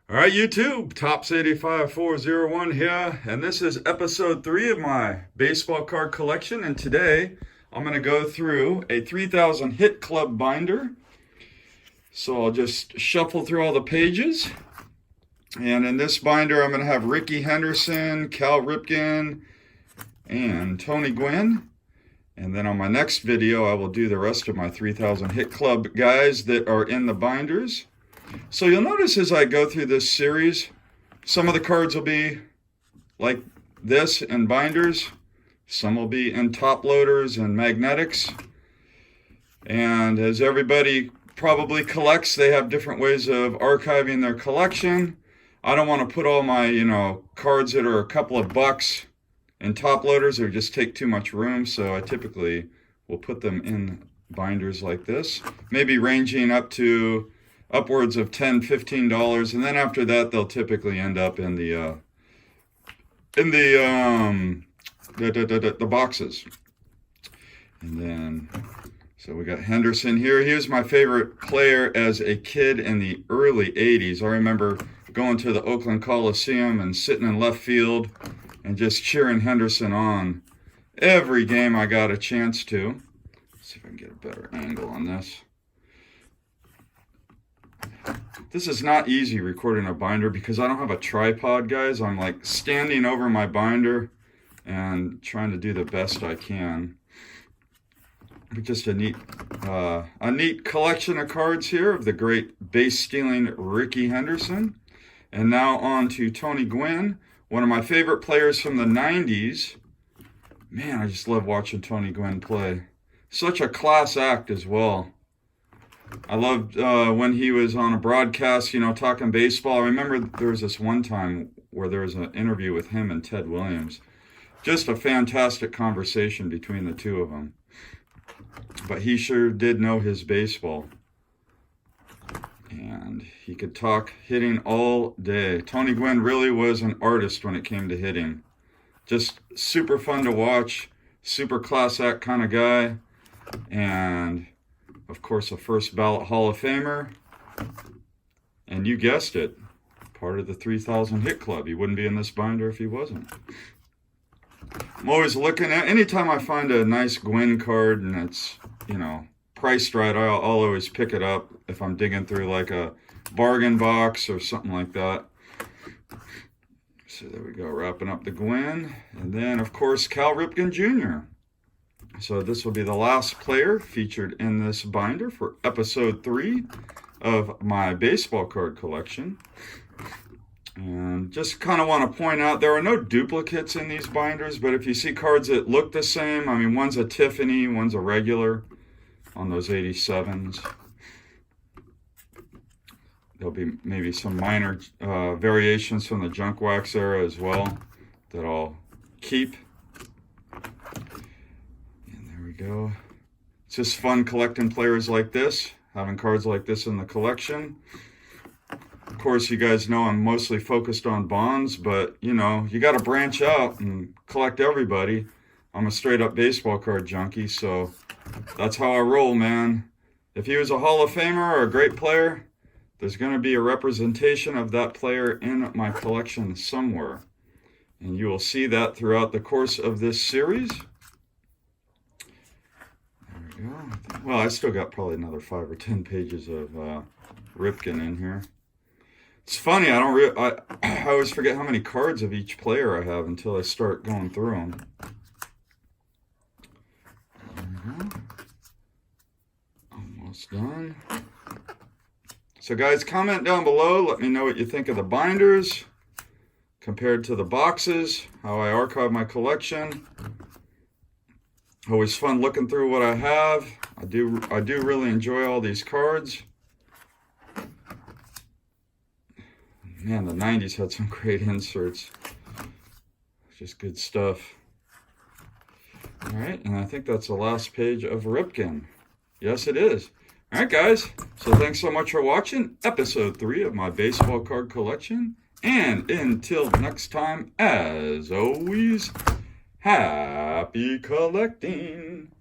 All right, YouTube, Tops85401 here, and this is episode 3 of my baseball card collection. And today I'm going to go through a 3000 hit club binder. So I'll just shuffle through all the pages. And in this binder, I'm going to have Rickey Henderson, Ripken, and Tony Gwynn. And then on my next video, I will do the rest of my 3000 hit club guys that are in the binders. So you'll notice as I go through this series, some of the cards will be like this in binders. Some will be in top loaders and magnetics. And as everybody probably collects, they have different ways of archiving their collection. I don't want to put all my, cards that are a couple of bucks in top loaders. It would just take too much room. So I typically will put them in binders like this, maybe ranging up to upwards of $10, $15, and then after that they'll typically end up in the boxes. And then so we got Henderson here. He was my favorite player as a kid in the early 80s. I remember going to the Oakland Coliseum and sitting in left field and just cheering Henderson on every game I got a chance to. Let's see if I can get a better angle on this. This is not easy recording a binder because I don't have a tripod, guys. I'm like standing over my binder and trying to do the best I can. But just a neat collection of cards here of the great base stealing Rickey Henderson. And now on to Tony Gwynn, one of my favorite players from the 90s. Man, I just love watching Tony Gwynn play. Such a class act as well. I loved when he was on a broadcast, talking baseball. I remember there was this one time where there was an interview with him and Ted Williams. Just a fantastic conversation between the two of them. But he sure did know his baseball. And he could talk hitting all day. Tony Gwynn really was an artist when it came to hitting. Just super fun to watch, super class act kind of guy. And of course, a first ballot Hall of Famer. And you guessed it, part of the 3000 hit club. He wouldn't be in this binder if he wasn't. I'm always looking at, anytime I find a nice Gwynn card and it's, priced right, I'll always pick it up if I'm digging through like a bargain box or something like that. So there we go, wrapping up the Gwynn. And then, of course, Ripken Jr. So this will be the last player featured in this binder for episode 3 of my baseball card collection. And just kind of want to point out, there are no duplicates in these binders, but if you see cards that look the same, one's a Tiffany, one's a regular on those 87s. There'll be maybe some minor variations from the junk wax era as well that I'll keep. Go. It's just fun collecting players like this, having cards like this in the collection. Of course, you guys know I'm mostly focused on bonds, but you got to branch out and collect everybody. I'm a straight up baseball card junkie, so that's how I roll, man. If he was a Hall of Famer or a great player, there's going to be a representation of that player in my collection somewhere. And you will see that throughout the course of this series. Well, I still got probably another 5 or 10 pages of Ripken in here. It's funny, I always forget how many cards of each player I have until I start going through them. There we go. Almost done. So guys, comment down below. Let me know what you think of the binders compared to the boxes, how I archive my collection. Always fun looking through what I have. I do really enjoy all these cards. Man, the 90s had some great inserts. Just good stuff. All right, and I think that's the last page of Ripken. Yes, it is. All right, guys. So thanks so much for watching episode 3 of my baseball card collection. And until next time, as always, happy collecting.